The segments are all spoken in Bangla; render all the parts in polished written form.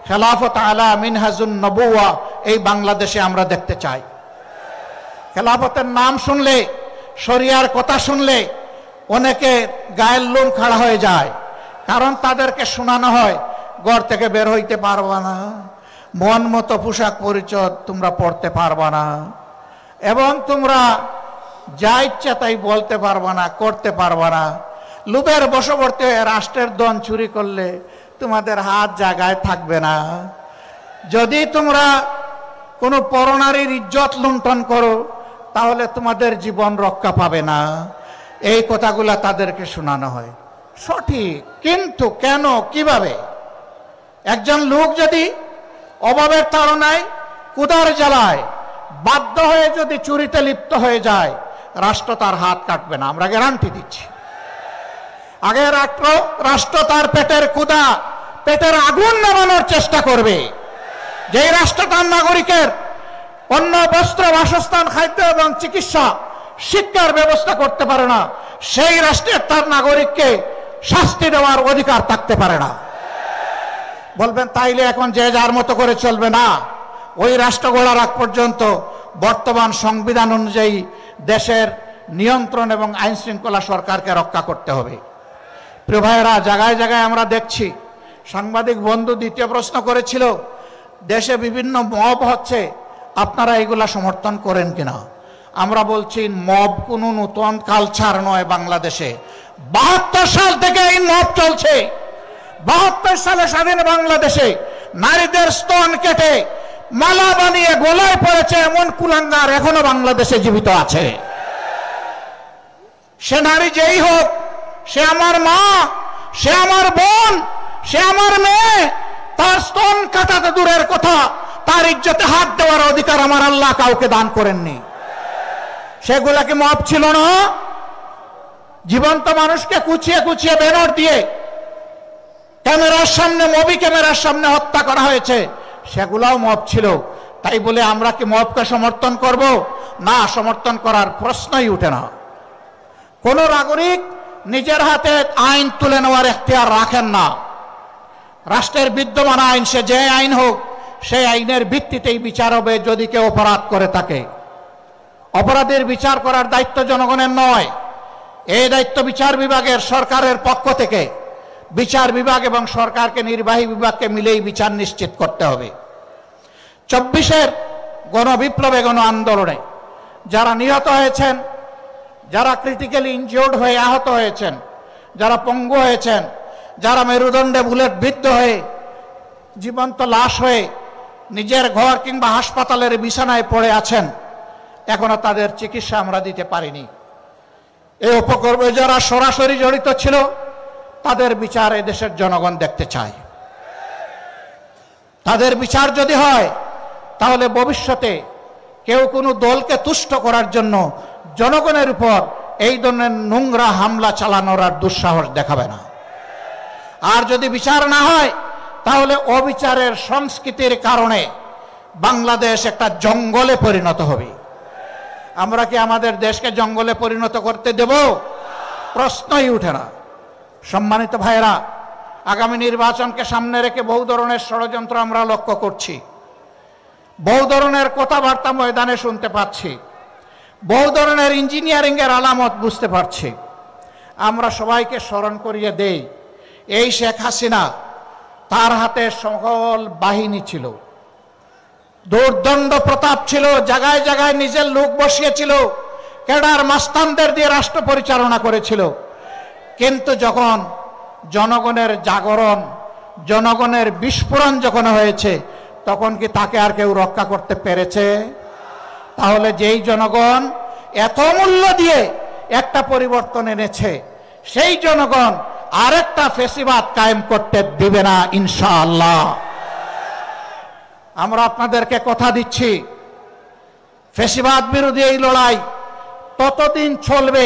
খেলাফত আলা মিনহাজুন নবুয়া এই বাংলাদেশে আমরা দেখতে চাই। খেলাফতের নাম শুনলে, শরিয়ার কথা শুনলে অনেকে গায়ের লোম খাড়া হয়ে যায়, কারণ তাদেরকে শোনানো হয় ঘর থেকে বের হইতে পারবা না, মন মতো পোশাক পরিচ্ছদ তোমরা পড়তে পারবা না, এবং তোমরা যা ইচ্ছা তাই বলতে পারবা না, করতে পারবা না। লোভের বশবর্তী হয়ে রাষ্ট্রের ধন চুরি করলে তোমাদের হাত জায়গায় থাকবে না। যদি তোমরা কোনো পরনারীর ইজ্জত লুণ্ঠন করো তাহলে তোমাদের জীবন রক্ষা পাবে না। এই কথাগুলা তাদেরকে শোনানো হয়, সঠিক, কিন্তু কেন, কিভাবে? একজন লোক যদি অভাবের তাড়নায়, ক্ষুধার জ্বালায় বাধ্য হয়ে যদি চুরিতে লিপ্ত হয়ে যায়, রাষ্ট্র তার হাত কাটবে না, আমরা গ্যারান্টি দিচ্ছি। আগে রাষ্ট্র তার পেটের ক্ষুধা, পেটের আগুন নামানোর চেষ্টা করবে। যেই রাষ্ট্র তার নাগরিকের অন্ন, বস্ত্র, বাসস্থান, খাদ্য এবং চিকিৎসা, শিক্ষার ব্যবস্থা করতে পারে না, সেই রাষ্ট্রের তার নাগরিককে শাস্তি দেওয়ার অধিকার থাকতে পারে না। বলবেন তাইলে এখন যে যার মতো করে চলবে না, ওই রাষ্ট্র গড়ার আগ পর্যন্ত বর্তমান সংবিধান অনুযায়ী দেশের নিয়ন্ত্রণ এবং আইন শৃঙ্খলা সরকারকে রক্ষা করতে হবে। প্রিয় ভাইয়েরা, জায়গায় জায়গায় আমরা দেখছি, সাংবাদিক বন্ধু দ্বিতীয় প্রশ্ন করেছিল, দেশে বিভিন্ন মব হচ্ছে, আপনারা এগুলা সমর্থন করেন কিনা? আমরা বলছি মব কোনো নতুন কালচার নয় বাংলাদেশে। 72 সাল থেকে এই মব চলছে। 72 সালে স্বাধীন বাংলাদেশে নারীদের স্তন কেটে মালা বানিয়ে গলায় পড়েছে এমন কুলাঙ্গার এখনো বাংলাদেশে জীবিত আছে। সে নারী যেই হোক, সে আমার মা, সে আমার বোন, সে আমার মেয়ে, তার স্তন কাটাতে দূরের কথা, তার ইজ্জতে হাত দেওয়ার অধিকার আমার আল্লাহ কাউকে দান করেননি। সেগুলা কি মব ছিল না? জীবন্ত মানুষকে কুচিয়ে কুচিয়ে ব্যানার দিয়ে ক্যামেরার সামনে, মুভি ক্যামেরার সামনে হত্যা করা হয়েছে, সেগুলাও মব ছিল। তাই বলে আমরা কি মবকে সমর্থন করব? না, সমর্থন করার প্রশ্নই উঠে না। কোন নাগরিক নিজের হাতে আইন তুলে নেওয়ার এখতিয়ার রাখেন না। রাষ্ট্রের বিদ্যমান আইন, সে যে আইন হোক, সেই আইনের ভিত্তিতেই বিচার হবে যদি কেউ অপরাধ করে থাকে। অপরাধের বিচার করার দায়িত্ব জনগণের নয়, এই দায়িত্ব বিচার বিভাগের, সরকারের পক্ষ থেকে বিচার বিভাগ এবং সরকারকে, নির্বাহী বিভাগকে মিলেই বিচার নিশ্চিত করতে হবে। 24-এর গণবিপ্লবে, গণ আন্দোলনে যারা নিহত হয়েছেন, যারা ক্রিটিক্যালি ইনজিওর্ড হয়ে আহত হয়েছেন, যারা পঙ্গু হয়েছেন, যারা মেরুদণ্ডে বুলেট বিদ্ধ হয়ে জীবন্ত লাশ হয়ে নিজের ঘর কিংবা হাসপাতালের বিছানায় পড়ে আছেন, এখনো তাদের চিকিৎসা আমরা দিতে পারিনি। এই উপকর্মে যারা সরাসরি জড়িত ছিল, তাদের বিচার এদেশের জনগণ দেখতে চায়। তাদের বিচার যদি হয়, তাহলে ভবিষ্যতে কেউ কোনো দলকে তুষ্ট করার জন্য জনগণের উপর এই ধরনের নোংরা হামলা চালানোর আর দুঃসাহস দেখাবে না। আর যদি বিচার না হয়, তাহলে অবিচারের সংস্কৃতির কারণে বাংলাদেশ একটা জঙ্গলে পরিণত হবে। আমরা কি আমাদের দেশকে জঙ্গলে পরিণত করতে দেব? প্রশ্নই উঠে না। সম্মানিত ভাইয়েরা, আগামী নির্বাচনকে সামনে রেখে বহু ধরনের ষড়যন্ত্র আমরা লক্ষ্য করছি, বহু ধরনের কথাবার্তা ময়দানে শুনতে পাচ্ছি, বহু ধরনের ইঞ্জিনিয়ারিং এর আলামত বুঝতে পারছি। আমরা সবাইকে স্মরণ করিয়ে দেই, এই শেখ হাসিনা, তার হাতে সকল বাহিনী ছিল, দুর্দণ্ড প্রতাপ ছিল, জায়গায় জায়গায় নিজের লোক বসিয়েছিল, ক্যাডার মাস্তানদের দিয়ে রাষ্ট্র পরিচালনা করেছিল। কিন্তু যখন জনগণের জাগরণ, জনগণের বিস্ফোরণ যখন হয়েছে, তখন কি তাকে আর কেউ রক্ষা করতে পেরেছে? তাহলে যেই জনগণ এত মূল্য দিয়ে একটা পরিবর্তন এনেছে, সেই জনগণ আরেকটা ফেসিবাদ কায়েম করতে দিবে না ইনশাআল্লাহ। আমরা আপনাদেরকে কথা দিচ্ছি, ফেসিবাদ বিরোধী এই লড়াই ততদিন চলবে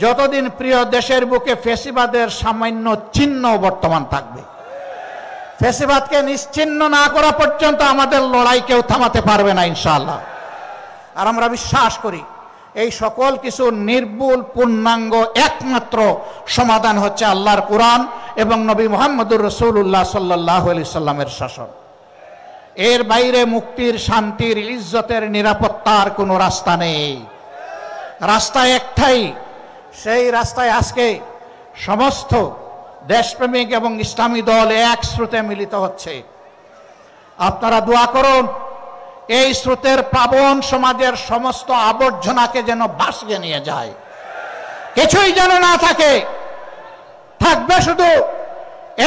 যতদিন প্রিয় দেশের বুকে ফেসিবাদের সামান্য চিহ্ন বর্তমান থাকবে। ফেসিবাদকে নিশ্চিহ্ন না করা পর্যন্ত আমাদের লড়াই কেউ থামাতে পারবে না ইনশাআল্লাহ। আর আমরা বিশ্বাস করি, এই সকল কিছু নির্ভুল পূর্ণাঙ্গ একমাত্র সমাধান হচ্ছে আল্লাহর কোরআন এবং নবী মুহাম্মদুর রাসূলুল্লাহ সাল্লাল্লাহু আলাইহি সাল্লামের শাসন। এর বাইরে মুক্তির, শান্তির, ইজ্জতের, নিরাপত্তার কোনো রাস্তা নেই। রাস্তা একটাই, সেই রাস্তায় আজকে সমস্ত দেশপ্রেমিক এবং ইসলামী দল এক স্রোতে মিলিত হচ্ছে। আপনারা দোয়া করুন এই স্রোতের প্লাবন সমাজের সমস্ত আবর্জনাকে যেন ভাসিয়ে নিয়ে যায়, কিছুই যেন না থাকে। থাকবে শুধু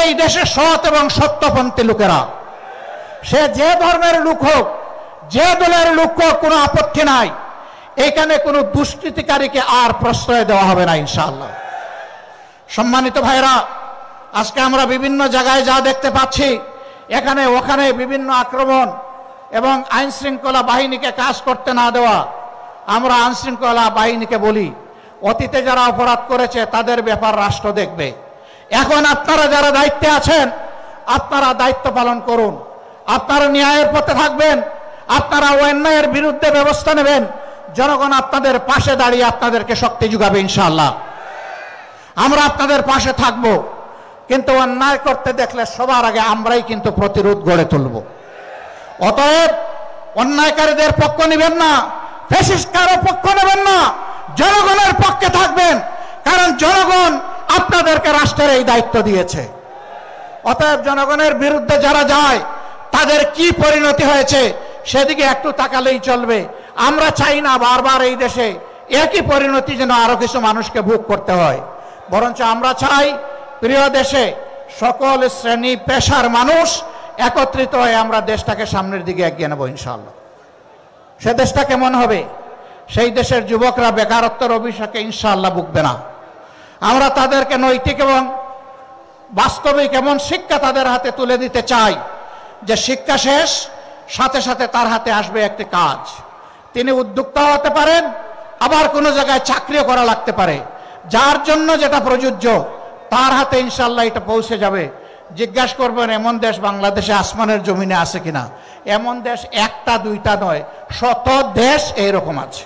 এই দেশের সৎ এবং সত্যপন্থী লোকেরা। সে যে ধর্মের লোক হোক, যে দলের লোক হোক, কোনো আপত্তি নাই। এখানে কোনো দুষ্কৃতিকারীকে আর প্রশ্রয় দেওয়া হবে না ইনশাআল্লাহ। সম্মানিত ভাইরা, আজকে আমরা বিভিন্ন জায়গায় যা দেখতে পাচ্ছি, এখানে ওখানে বিভিন্ন আক্রমণ এবং আইন শৃঙ্খলা বাহিনীকে কাজ করতে না দেওয়া। আমরা আইন শৃঙ্খলা বাহিনীকে বলি, অতীতে যারা অপরাধ করেছে তাদের ব্যাপার রাষ্ট্র দেখবে। এখন আপনারা যারা দায়িত্বে আছেন, আপনারা দায়িত্ব পালন করুন। আপনারা ন্যায়ের পথে থাকবেন, আপনারা অন্যায়ের বিরুদ্ধে ব্যবস্থা নেবেন। জনগণ আপনাদের পাশে দাঁড়িয়ে আপনাদেরকে শক্তি যোগাবে ইনশাআল্লাহ। আমরা আপনাদের পাশে থাকব, কিন্তু অন্যায় করতে দেখলে সবার আগে আমরাই কিন্তু প্রতিরোধ গড়ে তুলব। অতএব অন্যায়কারীদের পক্ষ নেবেন না, ফ্যাসিস্টদের পক্ষ নেবেন না, জনগণের পক্ষে থাকবেন, কারণ জনগণ আপনাদেরকে রাষ্ট্রের এই দায়িত্ব দিয়েছে। অতএব জনগণের বিরুদ্ধে যারা যায় তাদের কি পরিণতি হয়েছে সেদিকে একটু তাকালেই চলবে। আমরা চাই না বারবার এই দেশে একই পরিণতি যেন আরো কিছু মানুষকে ভোগ করতে হয়, বরঞ্চ আমরা চাই প্রিয় দেশে সকল শ্রেণী পেশার মানুষ একত্রিত হয়ে আমরা দেশটাকে সামনের দিকে এগিয়ে নেব ইনশাআল্লাহ। সে দেশটা কেমন হবে? সেই দেশের যুবকরা বেকারত্বের অভিশাপে ইনশাআল্লাহ ভুগবে না। আমরা তাদেরকে নৈতিক এবং বাস্তবিক এমন শিক্ষা তাদের হাতে তুলে দিতে চাই যে শিক্ষা শেষ সাথে সাথে তার হাতে আসবে একটি কাজ। তিনি উদ্যোক্তা হতে পারেন, আবার কোনো জায়গায় চাকরিও করা লাগতে পারে। যার জন্য যেটা প্রযোজ্য তার হাতে ইনশাআল্লাহ এটা পৌঁছে যাবে। জিজ্ঞাসা করবেন এমন দেশ বাংলাদেশে আসমানের জমিনে আছে কিনা? এমন দেশ একটা দুইটা নয়, শত দেশ এইরকম আছে।